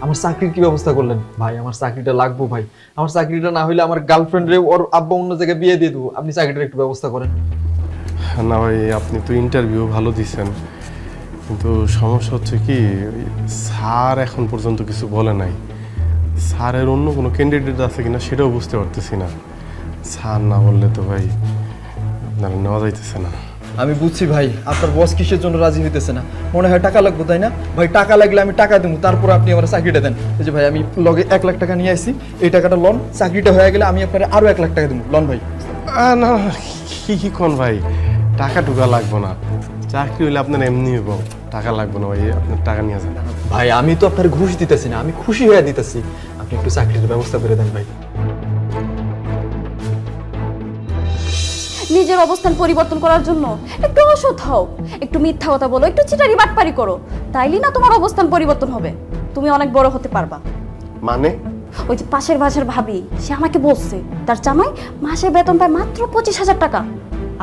আমার চাকরির কি ব্যবস্থা করলেন? ভাই আমার চাকরিটা লাগবো ভাই, আমার চাকরিটা না হইলে আমার গার্লফ্রেন্ডরে ওর আব্বা অন্য জায়গায় বিয়ে দিয়ে দেবো। আপনি চাকরিটার একটু ব্যবস্থা করেন। না ভাই, আপনি তো ইন্টারভিউ ভালো দিছেন, কিন্তু সমস্যা হচ্ছে কি, স্যার এখন পর্যন্ত কিছু বলে নাই। স্যারের অন্য কোনো ক্যান্ডিডেট আছে কিনা সেটাও বুঝতে পারতেছি না। স্যার না বললে তো ভাই আপনারা নেওয়া যাইতেছে না। আমি বুঝছি ভাই, আপনার বস কিসের জন্য রাজি হইতেছে না, মনে হয় টাকা লাগবে তাই না? ভাই টাকা লাগলে আমি টাকা দেবো, তারপর আপনি আমার চাকরিটা দেন। এই যে ভাই আমি লগে 1 লাখ টাকা নিয়ে আসছি, এই টাকাটা লন, চাকরিটা হয়ে গেলে আমি আপনার আরো 1 লাখ টাকা দেবো। লন ভাই। না না, কি কোন ভাই, টাকা টুকা লাগবো না। চাকরি হইলে আপনার এমনি হইব, টাকা লাগবে না ভাই, আপনার টাকা নিয়ে যান। ভাই আমি তো আপনার ঘুষ দিতেছি না, আমি খুশি হয়ে দিতেছি, আপনি একটু চাকরির ব্যবস্থা করে দেন ভাই। নিজের অবস্থান পরিবর্তন করার জন্য একটু অসৎ হও, একটু মিথ্যা কথা বলো, একটু চিটারি বাটপারি করো, তাইলে না তোমার অবস্থান পরিবর্তন হবে, তুমি অনেক বড় হতে পারবা। মানে? ওই যে পাশের বাসার ভাবি, সে আমাকে বলছে তার জামাই মাসে বেতন পায় মাত্র 25,000 টাকা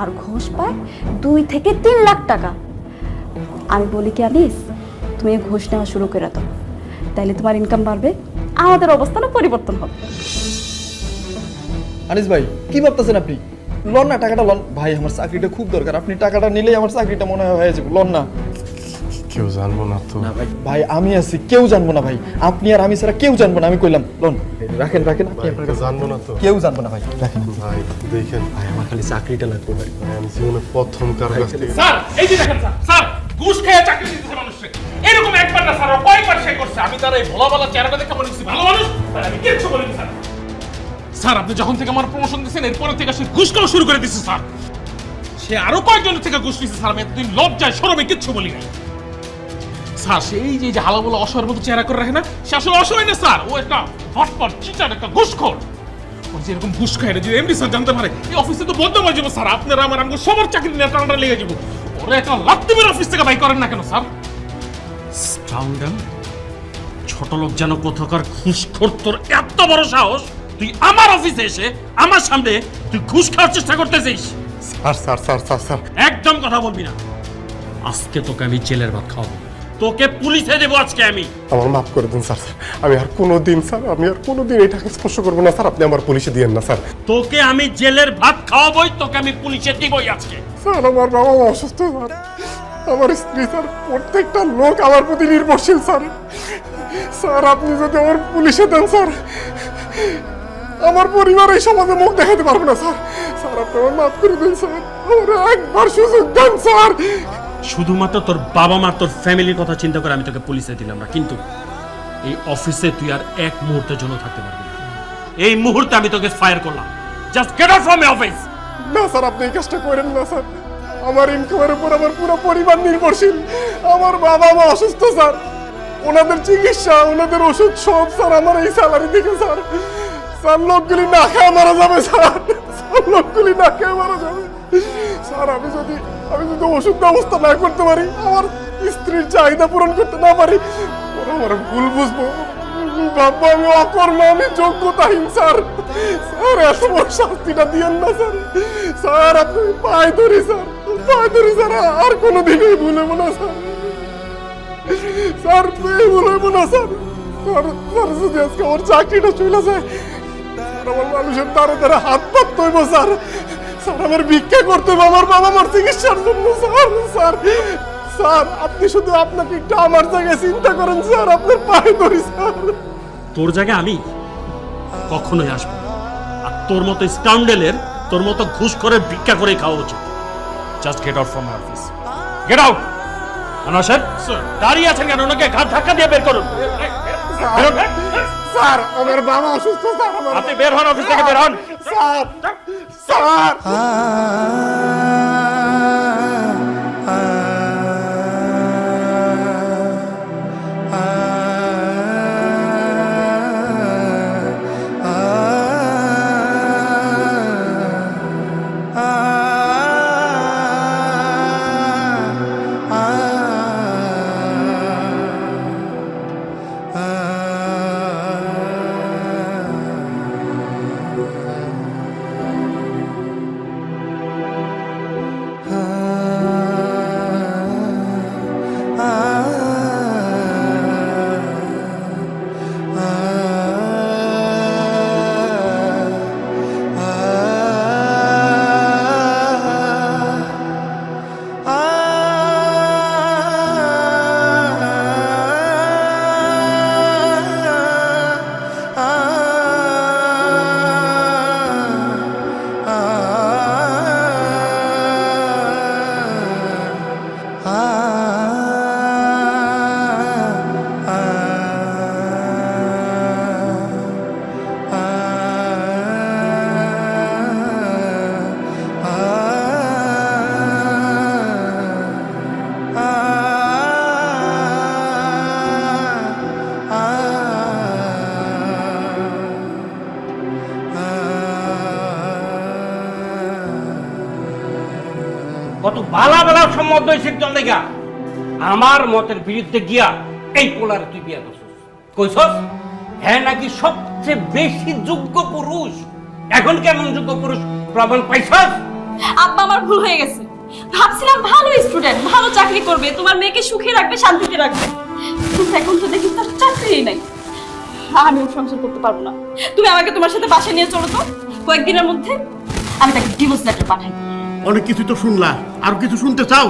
আর ঘুষ পায় 2 থেকে 3 লাখ টাকা। আমি বলি কি আনিস, তুমি ঘুষ নেওয়া শুরু করে দাও, তাইলে তোমার ইনকাম বাড়বে, আমাদের অবস্থানও পরিবর্তন হবে। আনিস ভাই কি ভাবতেছেন আপনি? লন না টাকাটা লন ভাই, আমার চাকরিটা খুব দরকার, আপনি টাকাটা নিলেই আমার চাকরিটা মনে হয় হয়ে যাবে। লন না। কেউ জানবো না তো? না ভাই, ভাই আমি আছি, কেউ জানবো না ভাই, আপনি আর আমি ছাড়া কেউ জানবো না, আমি কইলাম। লন রাখেন রাখেন, আপনি আপনার কাছে জানবো না তো? কেউ জানবো না ভাই, রাখেন। ভাই দেখেন, ভাই আমার খালি চাকরিটা লাগবে ভাই। ভাই আমি জীবনে প্রথম কার কাছ থেকে স্যার এই যে দেখেন স্যার, স্যার ঘুষ খেয়ে চাকরি দিতেছে মানুষকে, এরকম একবার না স্যার, ও কয়েকবার সে করছে। আমি তার এই ভোলা ভালা চেহারাটা দেখে মনে করছি ভালো মানুষ, আর আমি কিচ্ছু বলিনি স্যার। স্যার আপনি যখন থেকে আমার প্রমোশন দিয়েছেন এরপর থেকে সে ঘুষ খাওয়া শুরু করে দিচ্ছে স্যার। সে আরো কয়েকজনের থেকে ঘুষ নিচ্ছে স্যার, আমি এতদিন লজ্জায় শরমে কিচ্ছু বলি নাই স্যার। সেই যে হালাবোলা অসহায়ের মতো চেহারা করে রাখে না, সে আসলে অসহায় না স্যার, ও একটা হটপট চিটার, একটা ঘুষখোর। ও যে এরকম ঘুষ খায় যদি এমডি স্যার জানতে পারে, এই অফিসে তো বদনাম হয়ে যাবো স্যার, আপনারা আমার আমাকে সবার চাকরি নিয়ে টানাটা লেগে যাবো। ওরা একটা লাত্তি মেরে অফিস থেকে বাই করেন না কেন স্যার? স্কাউন্ডাল ছোট লোক যেন কোথাকার ঘুষখোর, তোর এত বড় সাহস তুই আমার অফিসে এসে আমার সামনে তুই ঘুষ খাওয়ার চেষ্টা করতেছিস? Sir sir sir sir sir একদম কথা বলবি না, আজকে তোকে আমি জেলের ভাত খাওয়াবো, তোকে পুলিশে দেবো আজকে আমি। আমার মাফ করে দিন স্যার। স্যার আমি আর কোনোদিন, স্যার আমি আর কোনোদিন এই টাকা স্পর্শ করবো না স্যার, আপনি আমার পুলিশে দিয়েন না স্যার। তোকে আমি জেলের ভাত খাওয়াবোই, তোকে আমি পুলিশে দিবই আজকে। স্যার আমার বাবা অসুস্থ স্যার, আমার স্ত্রী স্যার, প্রত্যেকটা লোক আমার প্রতি নির্ভরশীল স্যার। স্যার আপনি যদি আমার পুলিশে দেন স্যার, আমার পরিবার এই সমাজে মুখ দেখাতে পারবে না স্যার। স্যার আপনি আমার মাফ করে দিন স্যার, আমার একবার সুযোগ দেন স্যার। শুধুমাত্র তোর বাবা মা তোর ফ্যামিলির কথা চিন্তা করে আমি তোকে পুলিশে দিলাম না, কিন্তু এই অফিসে তুই আর এক মুহূর্তের জন্য থাকতে পারবি না। এই মুহূর্তে আমি তোকে ফায়ার করলাম, just get out from my office. না স্যার আপনি এই কাজটা করেন না স্যার, আমার ইনকামের উপর আমার পুরো পরিবার নির্ভরশীল। আমার বাবা মা অসুস্থ স্যার, ওনাদের চিকিৎসা, ওনাদের ওষুধ সব স্যার আমার এই স্যালারি থেকে স্যার। স্যার লোকগুলি না খেয়ে মারা যাবে স্যার, স্যার লোকগুলি না খেয়ে মারা যাবে স্যার। আমি যদি ওষুধ ব্যবস্থা না করতে পারি, আমার স্ত্রীর চাহিদা পূরণ করতে না পারি, ওরা আমার ভুল বুঝবো, ভাববো আমি অকর্ম, আমি যোগ্যতাহীন স্যার। স্যার এত বড় শাস্তিটা দিয়েন না স্যার। স্যার আপনি পায়ে ধরি স্যার, পায়ে ধরি স্যার, আর কোনোদিনই ভুলবো না স্যার। স্যার ভুলবো না স্যার। স্যার স্যার যদি আজকে আমার চাকরিটা চলে যায়, স্যার আমার মানুষের দ্বারা দ্বারা হাত পাততে হইব স্যার। স্যার আমার ভিক্ষা করতে হবে আমার বাবা মার চিকিৎসার জন্য স্যার। স্যার স্যার আপনি শুধু আপনাকে একটু আমার জায়গায় চিন্তা করেন স্যার, আপনার পায়ে ধরি স্যার। তোর জায়গায় আমি কখনোই আসবো না। আর তোর মতো স্কাউন্ডেলের, তোর মতো ঘুষ করে ভিক্ষা করে খাওয়া উচিত। Just get out from my office, get out. Anwar সাহেব দাঁড়িয়ে আছেন কেন? ওনাকে ঘাট ধাক্কা দিয়ে বের করুন। বেরোন। স্যার আমার বাবা অসুস্থ স্যার, আপনি বের হন, অফিস থেকে বের হন। স্যার স্যার কত বালা বালা সম্মত হয়েছে জল দেখা আমার মতের বিরুদ্ধে গিয়া এই পোলার তুই বিয়া করছিস কইছস হ্যাঁ নাকি সবচেয়ে বেশি যোগ্য পুরুষ এখন কেমন যোগ্য পুরুষ প্রমাণ পাইছস আব্বা আমার ভুল হয়ে গেছে ভাবছিলাম ভালো স্টুডেন্ট ভালো চাকরি করবে তোমার মেয়েকে সুখে রাখবে শান্তিতে রাখবে কিন্তু এখন তো দেখি তার চাকরিই নাই আমিও সংসার করতে পারবো না তুমি আমাকে তোমার সাথে বাসায় নিয়ে চলো তো কয়েকদিনের মধ্যে আমি তাকে ডিভোর্স লেটার পাঠাই অনেক কিছু তো শুনলা আর কিছু শুনতে চাও?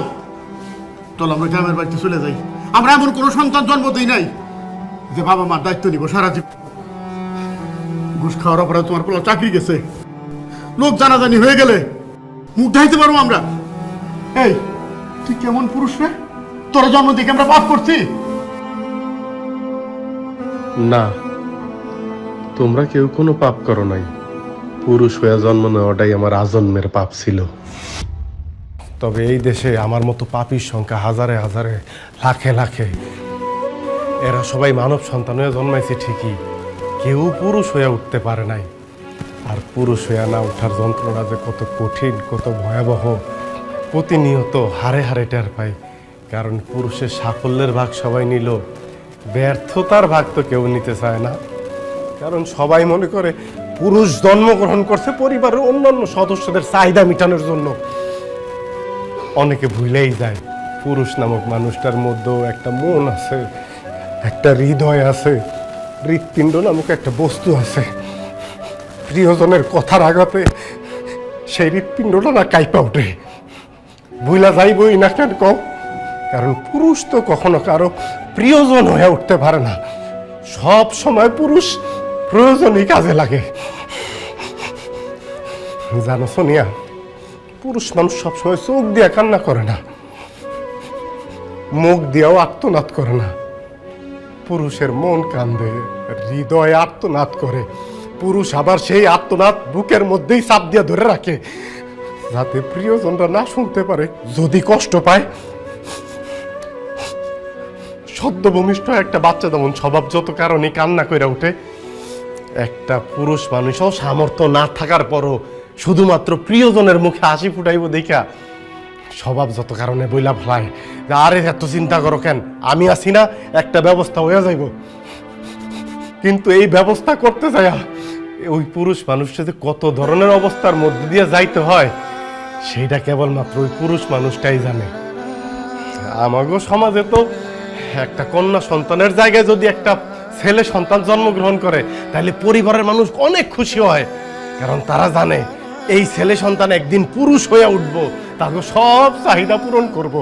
চলো আমরা গ্রামের বাড়িতে চলে যাই। আমরা এমন কোনো সন্তান জন্ম দিই নাই যে বাবা মার দায়িত্ব নিব সারা জীবন। ঘুষ খাওয়ার অপরাধে তোমার পোলা চাকরি গেছে, লোক জানাজানি হয়ে গেলে মুখ ঢাইতে পারবো আমরা? এই তুই কেমন পুরুষ রে? তোর জন্ম দিকে আমরা পাপ করছি? না, তোমরা কেউ কোনো পাপ করো নাই। পুরুষ হয়ে জন্ম নেওয়াটাই আমার আজন্মের পাপ ছিল। তবে এই দেশে আমার মতো পাপীর সংখ্যা হাজারে হাজারে, লাখে লাখে। এরা সবাই মানব সন্তান হয়ে জন্মাইছে ঠিকই, কেউ পুরুষ হয়ে উঠতে পারে নাই। আর পুরুষ হয়ে না ওঠার যন্ত্রণা যে কত কঠিন, কত ভয়াবহ, প্রতিনিয়ত হারে হারে টের পাই। কারণ পুরুষের সাফল্যের ভাগ সবাই নিল, ব্যর্থতার ভাগ তো কেউ নিতে চায় না। কারণ সবাই মনে করে পুরুষ জন্মগ্রহণ করছে পরিবারের অন্যান্য সদস্যদের চাহিদা মেটানোর জন্য। অনেকে ভুলেই যায় পুরুষ নামক মানুষটার মধ্যেও একটা মন আছে, একটা হৃদয় আছে, হৃৎপিণ্ড নামক একটা বস্তু আছে। প্রিয়জনের কথার আঘাতে সেই হৃৎপিণ্ডটা না কাইপা ওঠে। ভুলা যাইবই না কেন কও? কারণ পুরুষ তো কখনো কারো প্রিয়জন হয়ে উঠতে পারে না। সব সময় পুরুষ প্রয়োজনই কাজে লাগে। জানো সোনিয়া, পুরুষ মানুষ সবসময় চোখ দিয়ে কান্না করে না, মুখ দিয়েও আর্তনাদ করে না। পুরুষের মন কান্দে, হৃদয় আর্তনাদ করে। পুরুষ আবার সেই আর্তনাদ বুকের মধ্যেই চাপ দিয়ে ধরে রাখে, যাতে প্রিয়জনরা না শুনতে পারে। যদি কষ্ট পায়, সদ্যভূমিষ্ঠ একটা বাচ্চা যেমন স্বভাব যত কারণে কান্না করে ওঠে, একটা পুরুষ মানুষও সামর্থ্য না থাকার পরও শুধুমাত্র প্রিয়জনের মুখে হাসি ফুটাইব দেখা স্বভাব যত কারণে বইলা ফেলায় যে আরে এত চিন্তা করো কেন, আমি আছি না, একটা ব্যবস্থা হয়ে যাইব। কিন্তু এই ব্যবস্থা করতে যায় ওই পুরুষ মানুষটা যে কত ধরনের অবস্থার মধ্যে দিয়ে যাইতে হয় সেইটা কেবলমাত্র ওই পুরুষ মানুষটাই জানে। আমাগো সমাজে তো একটা কন্যা সন্তানের জায়গায় যদি একটা ছেলে সন্তান জন্মগ্রহণ করে তাহলে পরিবারের মানুষ অনেক খুশি হয়, কারণ তারা জানে এই ছেলে সন্তান একদিন পুরুষ হয়ে উঠবো, তাকে সব চাহিদা পূরণ করব।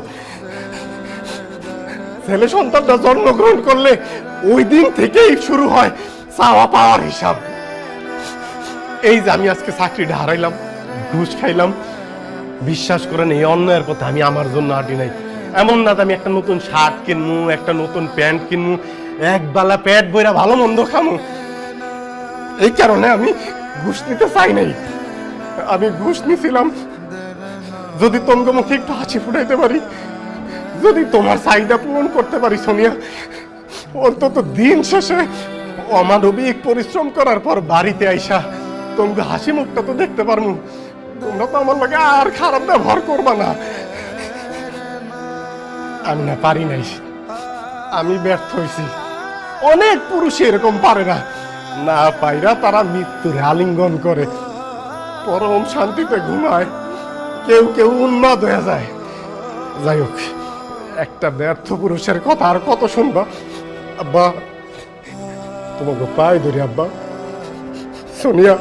ছেলে সন্তানটা জন্মগ্রহণ করলে ওই দিন থেকেই শুরু হয় চাওয়া পাওয়ার হিসাব। এই যে আমি আজকে চাকরিটা হারাইলাম, ঘুষ খাইলাম, বিশ্বাস করেন এই অন্যায়ের কথা আমি আমার জন্য হাঁটি নাই। এমন না যে আমি একটা নতুন শার্ট কিনবো, একটা নতুন প্যান্ট কিনবো, এক বেলা পেট বইরা ভালো মন্দ খামো, এই কারণে আমি ঘুষ নিতে চাই নাই। আমি ঘুষ নিছিলাম যদি তোমাকে মুখে একটু হাসি ফুটাইতে পারি, যদি তোমার চাহিদা পূরণ করতে পারি সোনিয়া, অন্তত দিন শেষে অমানবিক পরিশ্রম করার পর বাড়িতে আইসা তোমাকে হাসি মুখটা তো দেখতে পারবো। তোমরা তো আমার লাগে আর খারাপ ব্যবহার করবা না। আমি না পারি নাই, আমি ব্যর্থ হয়েছি। অনেক পুরুষ এরকম পারে না, না পাইরা তারা মৃত্যুর আলিঙ্গন করে, পরম শান্তিতে ঘুমায়, কেউ কেউ উন্মাদ হয়ে যায়। যাই হোক, একটা ব্যর্থ পুরুষের কথা আর কত শুনবা? আব্বা, তোমাকে পাই ধরি আব্বা। সোনিয়া,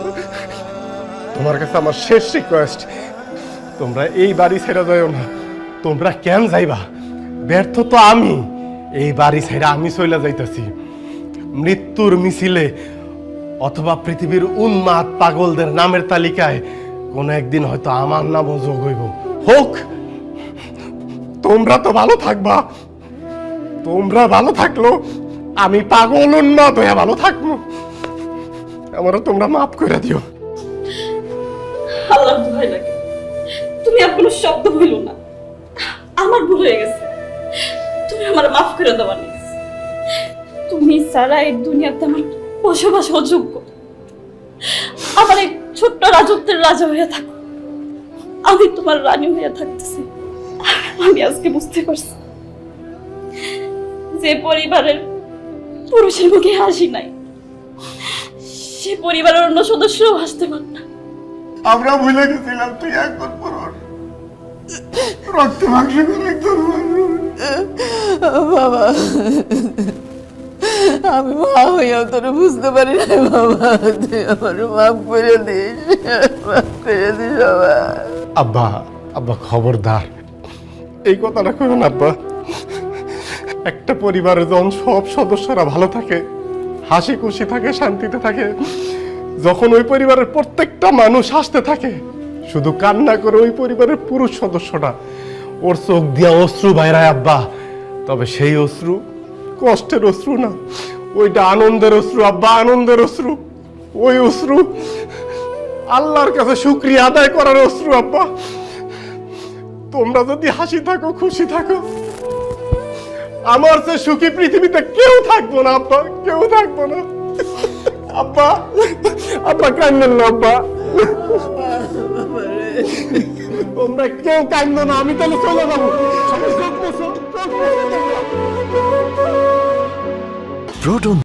তোমার কাছে আমার শেষ রিকোয়েস্ট, তোমরা এই বাড়ি ছেড়ে যাইও না। তোমরা কেন যাইবা? ব্যর্থ তো আমি, এই বাড়ি ছেড়ে আমি চলে যাইতেছি মৃত্যুর মিছিলে, অথবা পৃথিবীর উন্মাদ পাগলদের নামের তালিকায় কোন একদিন হয়তো আমার নামও যোগ হইব। হোক, তোমরা তো ভালো থাকবা। তোমরা ভালো থাকলো আমি পাগল উন্মাদ হয়ে ভালো থাকবো। আমারও তোমরা মাফ করে দিও। আল্লাহর দোহাই লাগে, তুমি আর কোনো শব্দ বইলো না। আমার ভুল হয়ে গেছে, তুমি আমার মাফ করে দেওয়া নিস। তুমি সারা এই দুনিয়াতে আমার বসবাস অযোগ্য। আমার এই ছোট্ট রাজত্বের রাজা হয়ে থাকো, আমি তোমার রানী হয়ে থাকতেছি। আমি আজকে বুঝতে পারছি যে পরিবারের পুরুষের মুখে হাসি নাই, সে পরিবারের অন্য সদস্যও হাসতে পারে না। আমরা ভুলে গেছিলাম তুই একবার পুরুষ, রক্ত মাংস করে একজন মানুষ। বাবা, আমি মা হইয়াও তোর বুঝতে পারি না বাবা, তুই আমার মাফ করে দিস, মাফ করে দিস বাবা। আব্বা, আব্বা খবরদার এই কথাটা কইও না আব্বা। একটা পরিবারে যখন সব সদস্যরা ভালো থাকে, হাসি খুশি থাকে, শান্তিতে থাকে, যখন ওই পরিবারের প্রত্যেকটা মানুষ হাসতে থাকে, শুধু কান্না করে ওই পরিবারের পুরুষ সদস্যটা ওর চোখ দিয়া অশ্রু বাইরায় আব্বা, তবে সেই অশ্রু কষ্টের অশ্রু না, ওইটা আনন্দের অশ্রু আব্বা, আনন্দের অশ্রু। ওই অশ্রু আল্লাহর কাছে শুকরিয়া আদায় করার অশ্রু আব্বা। তোমরা যদি হাসি থাকো, খুশি থাকো, আমার চেয়ে সুখী পৃথিবীতে কেউ থাকবো না আব্বা, কেউ থাকবো না। আব্বা, আব্বা কান্দেন না আব্বা, তোমরা কেউ কান্দো না, আমি তাহলে চলে যাবো। প্রোটন